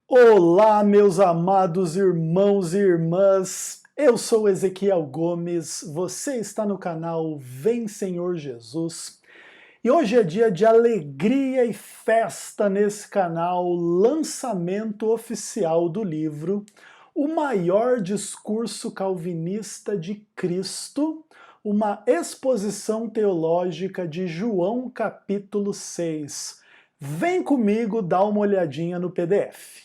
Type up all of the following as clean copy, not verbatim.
Olá, meus amados irmãos e irmãs. Eu sou Ezequiel Gomes, você está no canal Vem Senhor Jesus. E hoje é dia de alegria e festa nesse canal, lançamento oficial do livro O Maior Discurso Calvinista de Cristo, uma exposição teológica de João capítulo 6. Vem comigo dar uma olhadinha no PDF.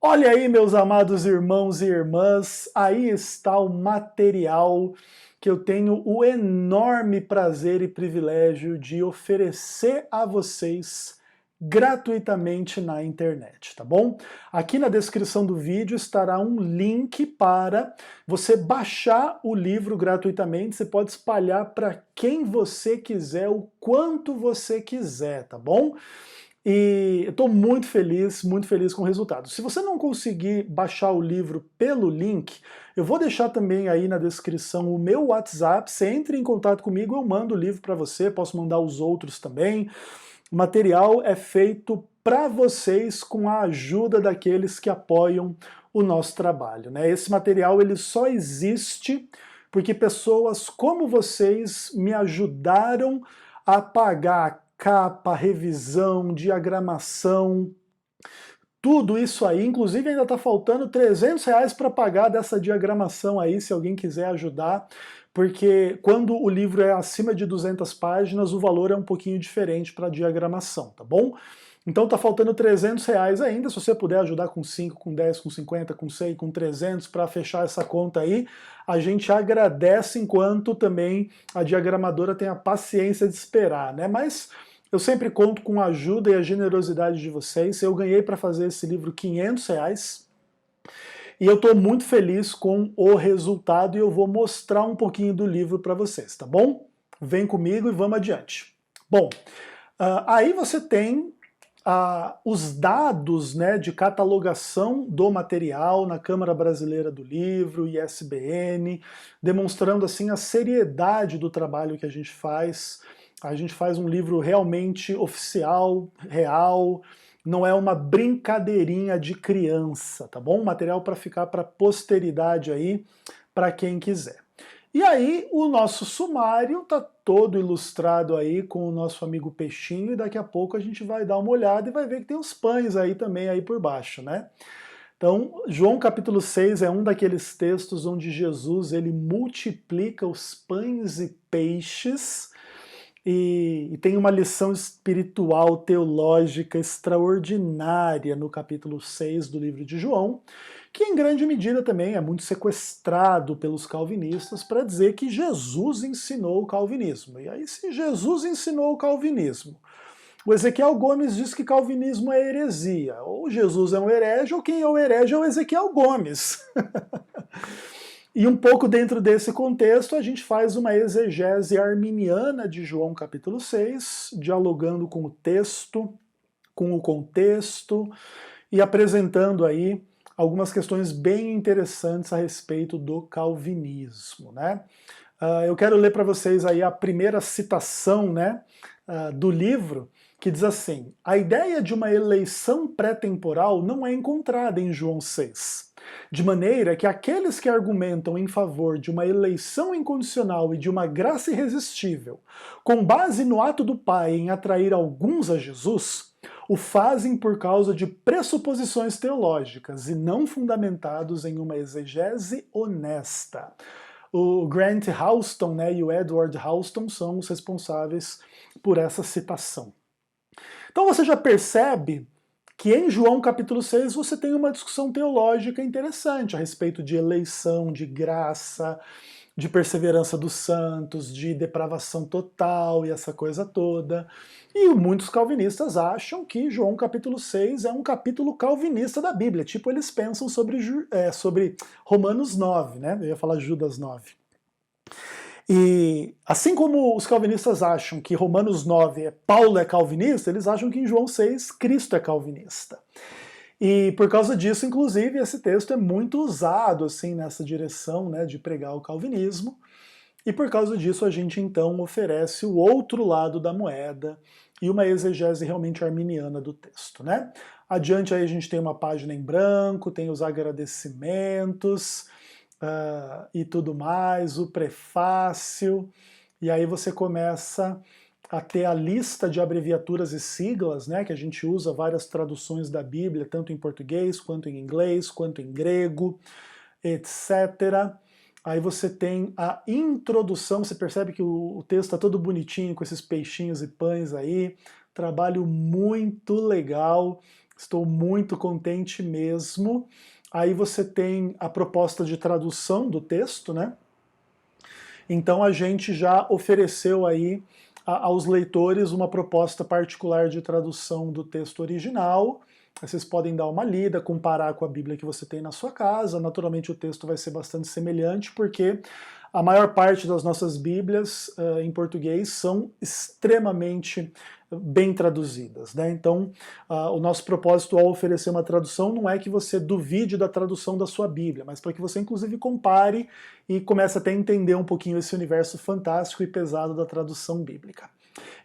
Olha aí, meus amados irmãos e irmãs, aí está o material que eu tenho o enorme prazer e privilégio de oferecer a vocês gratuitamente na internet, tá bom? Aqui na descrição do vídeo estará um link para você baixar o livro gratuitamente, você pode espalhar para quem você quiser, o quanto você quiser, tá bom? E eu estou muito feliz com o resultado. Se você não conseguir baixar o livro pelo link, eu vou deixar também aí na descrição o meu WhatsApp. Você entre em contato comigo, eu mando o livro para você, posso mandar os outros também. O material é feito para vocês com a ajuda daqueles que apoiam o nosso trabalho, né? Esse material ele só existe porque pessoas como vocês me ajudaram a pagar capa, revisão, diagramação, tudo isso aí, inclusive ainda está faltando R$ 300 para pagar dessa diagramação aí, se alguém quiser ajudar, porque quando o livro é acima de 200 páginas, o valor é um pouquinho diferente para a diagramação, tá bom? Então tá faltando R$ 300 ainda, se você puder ajudar com 5, com 10, com 50, com 100, com 300 para fechar essa conta aí, a gente agradece enquanto também a diagramadora tem a paciência de esperar, né? Mas eu sempre conto com a ajuda e a generosidade de vocês. Eu ganhei para fazer esse livro R$ 500 e eu estou muito feliz com o resultado e eu vou mostrar um pouquinho do livro para vocês, tá bom? Vem comigo e vamos adiante. Bom, aí você tem os dados, né, de catalogação do material na Câmara Brasileira do Livro, ISBN, demonstrando assim a seriedade do trabalho que a gente faz. A gente faz um livro realmente oficial, real, não é uma brincadeirinha de criança, tá bom? Material para ficar para posteridade aí, para quem quiser. E aí o nosso sumário tá todo ilustrado aí com o nosso amigo Peixinho e daqui a pouco a gente vai dar uma olhada e vai ver que tem os pães aí também aí por baixo, né? Então, João capítulo 6 é um daqueles textos onde Jesus ele multiplica os pães e peixes e tem uma lição espiritual, teológica extraordinária no capítulo 6 do livro de João, que em grande medida também é muito sequestrado pelos calvinistas para dizer que Jesus ensinou o calvinismo. E aí, se Jesus ensinou o calvinismo, o Ezequiel Gomes diz que calvinismo é heresia. Ou Jesus é um herege, ou quem é o herege é o Ezequiel Gomes. E um pouco dentro desse contexto, a gente faz uma exegese arminiana de João capítulo 6, dialogando com o texto, com o contexto, e apresentando aí algumas questões bem interessantes a respeito do calvinismo, né? Eu quero ler para vocês aí a primeira citação, né, do livro, que diz assim: a ideia de uma eleição pré-temporal não é encontrada em João 6. De maneira que aqueles que argumentam em favor de uma eleição incondicional e de uma graça irresistível, com base no ato do Pai em atrair alguns a Jesus, o fazem por causa de pressuposições teológicas e não fundamentados em uma exegese honesta. O Grant Houston, né, e o Edward Houston são os responsáveis por essa citação. Então você já percebe que em João capítulo 6 você tem uma discussão teológica interessante a respeito de eleição, de graça, de perseverança dos santos, de depravação total e essa coisa toda. E muitos calvinistas acham que João capítulo 6 é um capítulo calvinista da Bíblia, tipo eles pensam sobre Romanos 9, né? Eu ia falar Judas 9. E assim como os calvinistas acham que Romanos 9 Paulo é calvinista, eles acham que em João 6 Cristo é calvinista. E por causa disso, inclusive, esse texto é muito usado assim nessa direção, né, de pregar o calvinismo. E por causa disso a gente então oferece o outro lado da moeda, e uma exegese realmente arminiana do texto, né? Adiante aí a gente tem uma página em branco, tem os agradecimentos e tudo mais, o prefácio, e aí você começa a ter a lista de abreviaturas e siglas, né, que a gente usa várias traduções da Bíblia, tanto em português, quanto em inglês, quanto em grego, etc. Aí você tem a introdução, você percebe que o texto está todo bonitinho, com esses peixinhos e pães aí, trabalho muito legal, estou muito contente mesmo. Aí você tem a proposta de tradução do texto, né? Então a gente já ofereceu aí aos leitores uma proposta particular de tradução do texto original. Vocês podem dar uma lida, comparar com a Bíblia que você tem na sua casa. Naturalmente o texto vai ser bastante semelhante, porque a maior parte das nossas Bíblias em português são extremamente bem traduzidas, né? Então, o nosso propósito ao oferecer uma tradução não é que você duvide da tradução da sua Bíblia, mas para que você inclusive compare e comece até a entender um pouquinho esse universo fantástico e pesado da tradução bíblica.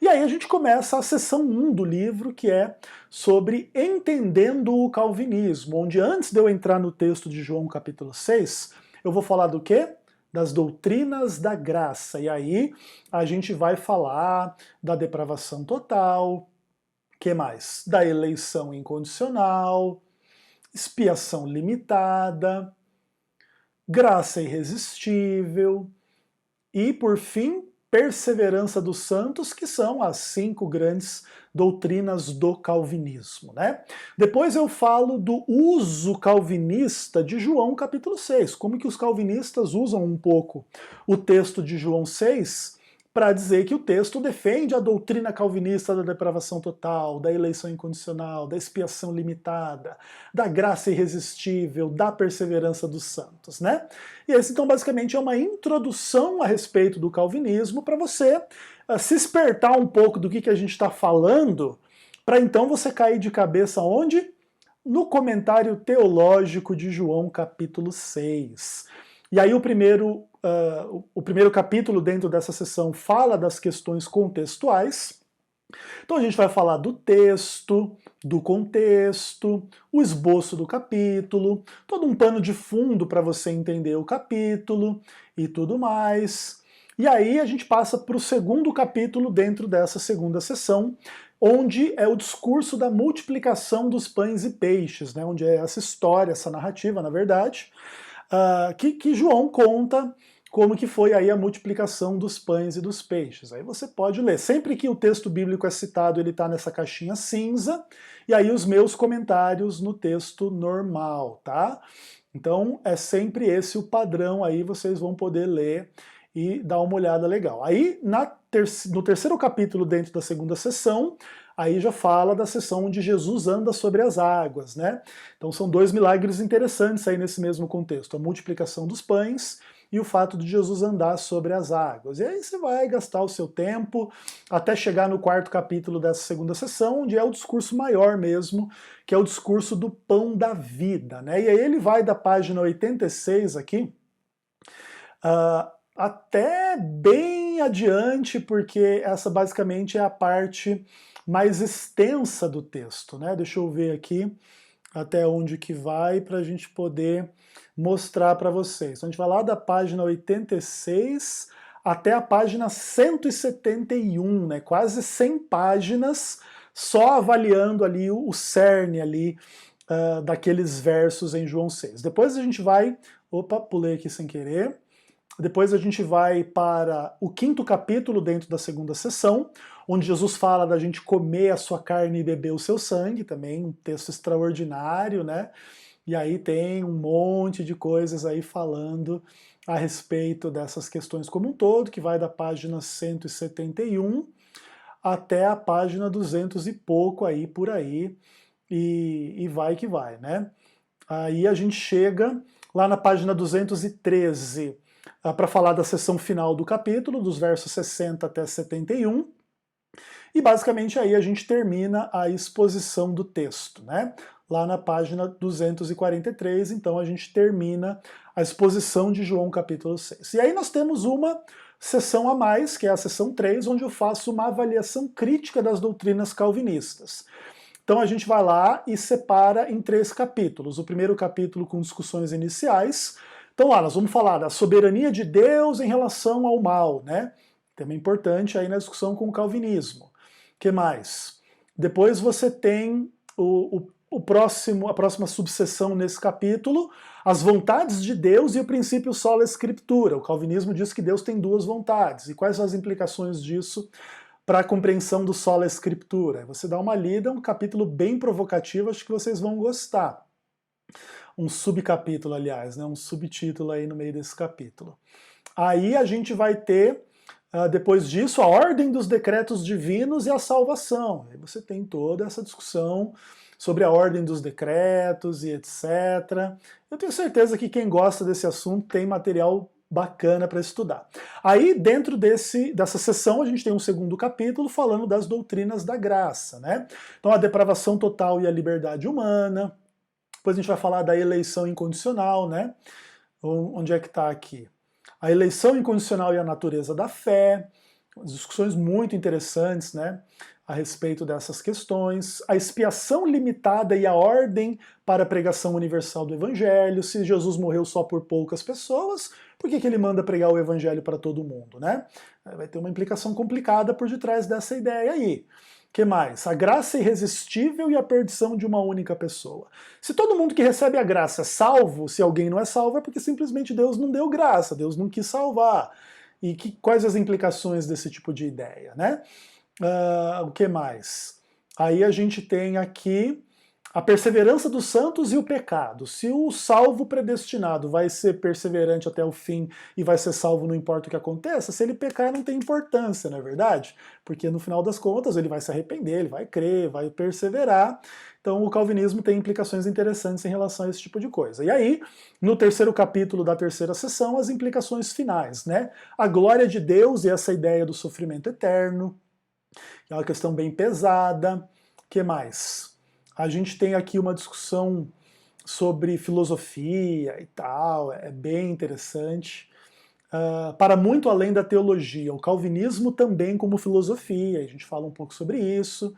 E aí a gente começa a seção 1 do livro, que é sobre entendendo o calvinismo, onde antes de eu entrar no texto de João capítulo 6, eu vou falar do quê? Das doutrinas da graça. E aí a gente vai falar da depravação total, que mais? Da eleição incondicional, expiação limitada, graça irresistível e, por fim, perseverança dos santos, que são as 5 grandes doutrinas do calvinismo, né? Depois eu falo do uso calvinista de João capítulo 6, como que os calvinistas usam um pouco o texto de João 6 para dizer que o texto defende a doutrina calvinista da depravação total, da eleição incondicional, da expiação limitada, da graça irresistível, da perseverança dos santos, né? E esse, então, basicamente é uma introdução a respeito do calvinismo para você se espertar um pouco do que a gente está falando, para então você cair de cabeça onde? No comentário teológico de João capítulo 6. E aí o primeiro capítulo dentro dessa sessão fala das questões contextuais. Então a gente vai falar do texto, do contexto, o esboço do capítulo, todo um pano de fundo para você entender o capítulo e tudo mais. E aí a gente passa para o segundo capítulo dentro dessa segunda sessão, onde é o discurso da multiplicação dos pães e peixes, né? Onde é essa história, essa narrativa, na verdade, que João conta como que foi aí a multiplicação dos pães e dos peixes. Aí você pode ler. Sempre que o texto bíblico é citado, ele está nessa caixinha cinza, e aí os meus comentários no texto normal, tá? Então é sempre esse o padrão, aí vocês vão poder ler e dar uma olhada legal. Aí no terceiro capítulo dentro da segunda sessão, aí já fala da sessão onde Jesus anda sobre as águas, né? Então são 2 milagres interessantes aí nesse mesmo contexto, a multiplicação dos pães e o fato de Jesus andar sobre as águas. E aí você vai gastar o seu tempo até chegar no quarto capítulo dessa segunda sessão, onde é o discurso maior mesmo, que é o discurso do pão da vida, né? E aí ele vai da página 86 aqui, até bem adiante, porque essa basicamente é a parte mais extensa do texto, né? Deixa eu ver aqui até onde que vai para a gente poder mostrar para vocês. Então a gente vai lá da página 86 até a página 171, né? Quase 100 páginas só avaliando ali o cerne ali daqueles versos em João 6. Depois a gente vai, opa, pulei aqui sem querer. Depois a gente vai para o quinto capítulo dentro da segunda sessão, onde Jesus fala da gente comer a sua carne e beber o seu sangue, também um texto extraordinário, né? E aí tem um monte de coisas aí falando a respeito dessas questões como um todo, que vai da página 171 até a página 200 e pouco aí, por aí, e vai que vai, né? Aí a gente chega lá na página 213, para falar da seção final do capítulo, dos versos 60 até 71, e basicamente aí a gente termina a exposição do texto, né? lá na página 243, então a gente termina a exposição de João capítulo 6. E aí nós temos uma sessão a mais, que é a sessão 3, onde eu faço uma avaliação crítica das doutrinas calvinistas. Então a gente vai lá e separa em 3 capítulos. O primeiro capítulo com discussões iniciais. Então lá, nós vamos falar da soberania de Deus em relação ao mal, né? Tema importante aí na discussão com o calvinismo. O que mais? Depois você tem a próxima subseção nesse capítulo, as vontades de Deus e o princípio sola scriptura. O calvinismo diz que Deus tem 2 vontades. E quais são as implicações disso para a compreensão do sola scriptura? Você dá uma lida, um capítulo bem provocativo, acho que vocês vão gostar. Um subcapítulo, aliás, né, um subtítulo aí no meio desse capítulo. Aí a gente vai ter, depois disso, a ordem dos decretos divinos e a salvação. Aí você tem toda essa discussão sobre a ordem dos decretos e etc. Eu tenho certeza que quem gosta desse assunto tem material bacana para estudar. Aí, dentro dessa sessão, a gente tem um segundo capítulo falando das doutrinas da graça, né? Então, a depravação total e a liberdade humana. Depois a gente vai falar da eleição incondicional, né? Onde é que está aqui? A eleição incondicional e a natureza da fé. Discussões muito interessantes, né? A respeito dessas questões, a expiação limitada e a ordem para a pregação universal do Evangelho. Se Jesus morreu só por poucas pessoas, por que ele manda pregar o Evangelho para todo mundo, né? Vai ter uma implicação complicada por detrás dessa ideia aí. O que mais? A graça irresistível e a perdição de uma única pessoa. Se todo mundo que recebe a graça é salvo, se alguém não é salvo é porque simplesmente Deus não deu graça, Deus não quis salvar. E quais as implicações desse tipo de ideia, né? O que mais? Aí a gente tem aqui a perseverança dos santos e o pecado. Se o salvo predestinado vai ser perseverante até o fim e vai ser salvo não importa o que aconteça, se ele pecar não tem importância, não é verdade? Porque no final das contas ele vai se arrepender, ele vai crer, vai perseverar. Então o calvinismo tem implicações interessantes em relação a esse tipo de coisa. E aí, no terceiro capítulo da terceira sessão, as implicações finais, né? A glória de Deus e essa ideia do sofrimento eterno. É uma questão bem pesada. O que mais? A gente tem aqui uma discussão sobre filosofia e tal, é bem interessante. Para muito além da teologia, o calvinismo também como filosofia, a gente fala um pouco sobre isso,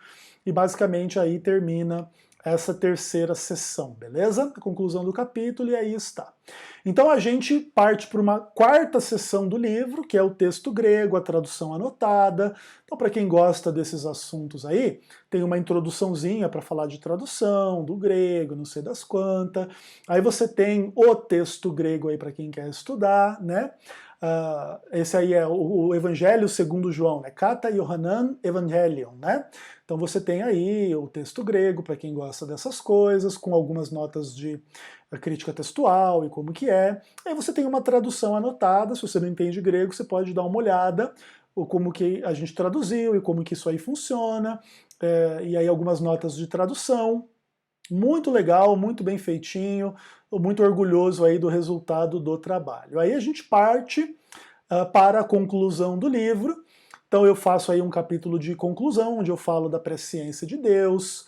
e basicamente aí termina essa terceira sessão, beleza? A conclusão do capítulo, e aí está. Então a gente parte para uma quarta sessão do livro, que é o texto grego, a tradução anotada. Então, para quem gosta desses assuntos aí, tem uma introduçãozinha para falar de tradução, do grego, não sei das quantas. Aí você tem o texto grego aí para quem quer estudar, né? Esse aí é o Evangelho segundo João, né? Kata Yohanan Evangelion, né? Então você tem aí o texto grego para quem gosta dessas coisas, com algumas notas de crítica textual e como que é. Aí você tem uma tradução anotada, se você não entende grego, você pode dar uma olhada como que a gente traduziu e como que isso aí funciona, e aí algumas notas de tradução. Muito legal, muito bem feitinho, muito orgulhoso aí do resultado do trabalho. Aí a gente parte para a conclusão do livro. Então eu faço aí um capítulo de conclusão, onde eu falo da presciência de Deus,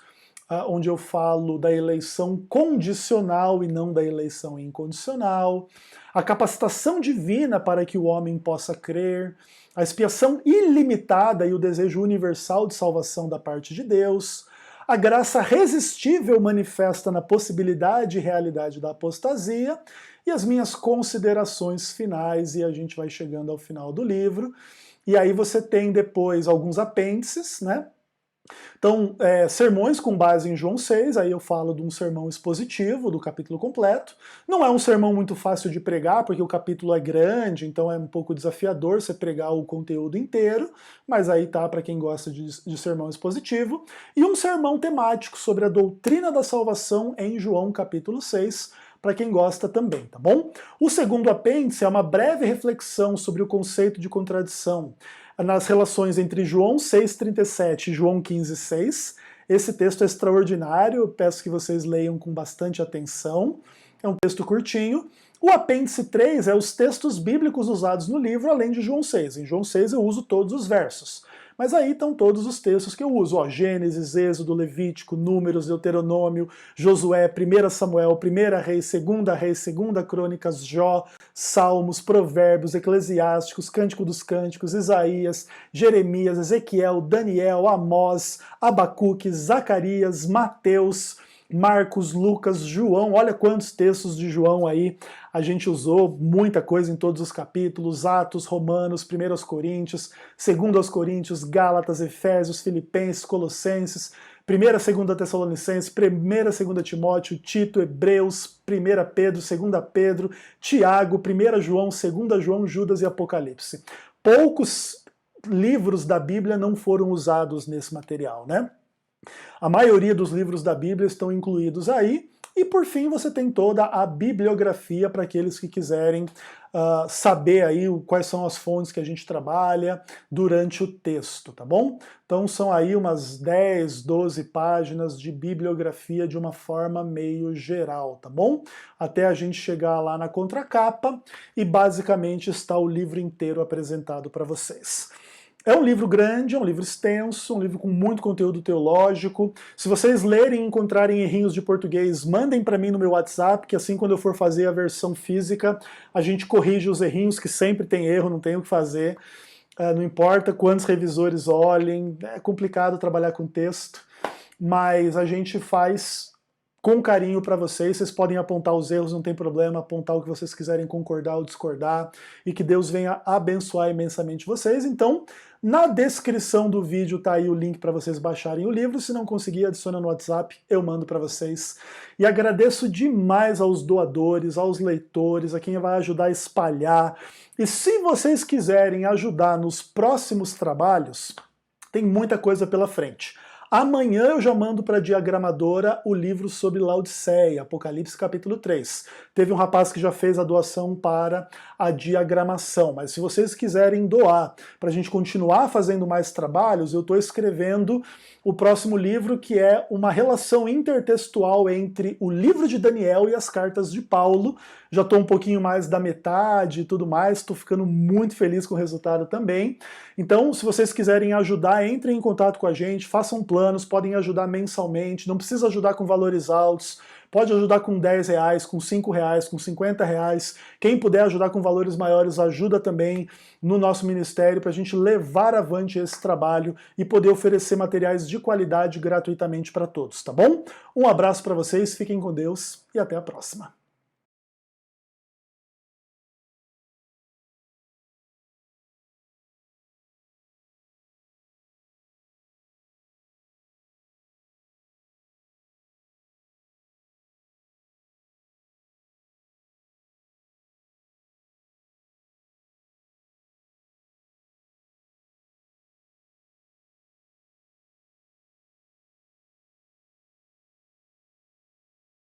onde eu falo da eleição condicional e não da eleição incondicional, a capacitação divina para que o homem possa crer, a expiação ilimitada e o desejo universal de salvação da parte de Deus, a graça resistível manifesta na possibilidade e realidade da apostasia, e as minhas considerações finais, e a gente vai chegando ao final do livro. E aí você tem depois alguns apêndices, né? Então, sermões com base em João 6, aí eu falo de um sermão expositivo do capítulo completo. Não é um sermão muito fácil de pregar, porque o capítulo é grande, então é um pouco desafiador você pregar o conteúdo inteiro, mas aí tá para quem gosta de sermão expositivo. E um sermão temático sobre a doutrina da salvação em João capítulo 6, para quem gosta também, tá bom? O segundo apêndice é uma breve reflexão sobre o conceito de contradição nas relações entre João 6,37 e João 15,6. Esse texto é extraordinário, eu peço que vocês leiam com bastante atenção. É um texto curtinho. O apêndice 3 é os textos bíblicos usados no livro, além de João 6. Em João 6 eu uso todos os versos. Mas aí estão todos os textos que eu uso, ó, Gênesis, Êxodo, Levítico, Números, Deuteronômio, Josué, 1 Samuel, 1 Reis, 2 Reis, 2 Crônicas, Jó, Salmos, Provérbios, Eclesiásticos, Cântico dos Cânticos, Isaías, Jeremias, Ezequiel, Daniel, Amós, Abacuque, Zacarias, Mateus, Marcos, Lucas, João, olha quantos textos de João aí a gente usou, muita coisa em todos os capítulos, Atos, Romanos, 1 Coríntios, 2 Coríntios, Gálatas, Efésios, Filipenses, Colossenses, 1ª, 2ª Tessalonicenses, 1ª, 2ª Timóteo, Tito, Hebreus, 1 Pedro, 2 Pedro, Tiago, 1 João, 2 João, Judas e Apocalipse. Poucos livros da Bíblia não foram usados nesse material, né? A maioria dos livros da Bíblia estão incluídos aí, e por fim você tem toda a bibliografia para aqueles que quiserem saber aí quais são as fontes que a gente trabalha durante o texto, tá bom? Então são aí umas 10, 12 páginas de bibliografia de uma forma meio geral, tá bom? Até a gente chegar lá na contracapa e basicamente está o livro inteiro apresentado para vocês. É um livro grande, é um livro extenso, um livro com muito conteúdo teológico. Se vocês lerem e encontrarem errinhos de português, mandem para mim no meu WhatsApp, que assim quando eu for fazer a versão física, a gente corrige os errinhos, que sempre tem erro, não tem o que fazer. Não importa quantos revisores olhem, é complicado trabalhar com texto, mas a gente faz com carinho para vocês podem apontar os erros, não tem problema, apontar o que vocês quiserem concordar ou discordar, e que Deus venha abençoar imensamente vocês. Então, na descrição do vídeo tá aí o link para vocês baixarem o livro, se não conseguir, adiciona no WhatsApp, eu mando para vocês. E agradeço demais aos doadores, aos leitores, a quem vai ajudar a espalhar. E se vocês quiserem ajudar nos próximos trabalhos, tem muita coisa pela frente. Amanhã eu já mando para a diagramadora o livro sobre Laodiceia, Apocalipse capítulo 3. Teve um rapaz que já fez a doação para a diagramação, mas se vocês quiserem doar para a gente continuar fazendo mais trabalhos, eu estou escrevendo o próximo livro, que é uma relação intertextual entre o livro de Daniel e as cartas de Paulo. Já estou um pouquinho mais da metade e tudo mais, estou ficando muito feliz com o resultado também. Então, se vocês quiserem ajudar, entrem em contato com a gente, façam planos, podem ajudar mensalmente, não precisa ajudar com valores altos, pode ajudar com R$10, com R$5, com R$50. Quem puder ajudar com valores maiores, ajuda também no nosso ministério para a gente levar avante esse trabalho e poder oferecer materiais de qualidade gratuitamente para todos, tá bom? Um abraço para vocês, fiquem com Deus e até a próxima.